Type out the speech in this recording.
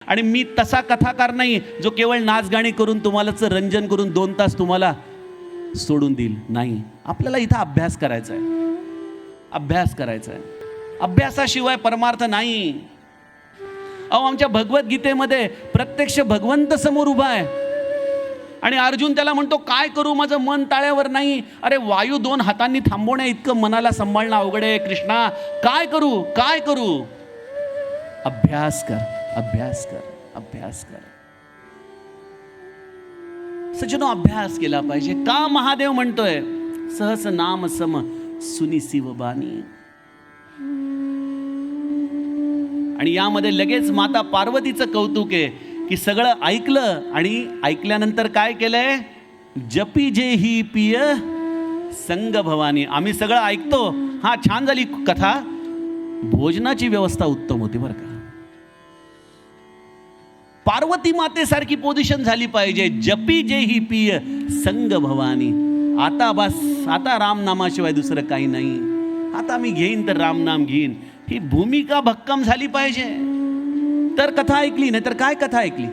आणि मी तसा कथाकार नाही जो केवळ नाचगाणी करून तुम्हालाच रंजन करून 2 तास तुम्हाला सोडून देईल. नाही, आपल्याला इथं अभ्यास करायचा आहे, अभ्यास करायचा आहे. अभ्यासाशिवाय परमार्थ नाही. अहो, आमच्या भगवद्गीतेमध्ये प्रत्यक्ष भगवंत समोर उभा आहे आणि अर्जुन त्याला म्हणतो, काय करू, माझं मन ताळ्यावर नाही. अरे वायू 2 हातांनी थांबवण्या इतकं मनाला सांभाळणं अवघड आहे कृष्णा. काय करू, काय करू? अभ्यास कर, अभ्यास कर, अभ्यास कर. सज्जनो, अभ्यास केला पाहिजे. का महादेव म्हणतोय सहस नाम सम सुनी शिवबानी. आणि यामध्ये लगेच माता पार्वतीचं कौतुक आहे की सगळं ऐकलं आणि ऐकल्यानंतर काय केलंय? जपी जे ही पिय संग भवानी. आम्ही सगळं ऐकतो, हा छान झाली कथा, भोजनाची व्यवस्था उत्तम होती बरं का. पार्वती मातेसारखी पोझिशन झाली पाहिजे. जपी जे ही पिय संग भवानी. आता बस, आता रामनामाशिवाय दुसरं काही नाही. आता मी घेईन तर रामनाम घेईन. ही भूमिका भक्कम झाली पाहिजे. तर कथा ऐकली, नाही तर काय कथा ऐकली?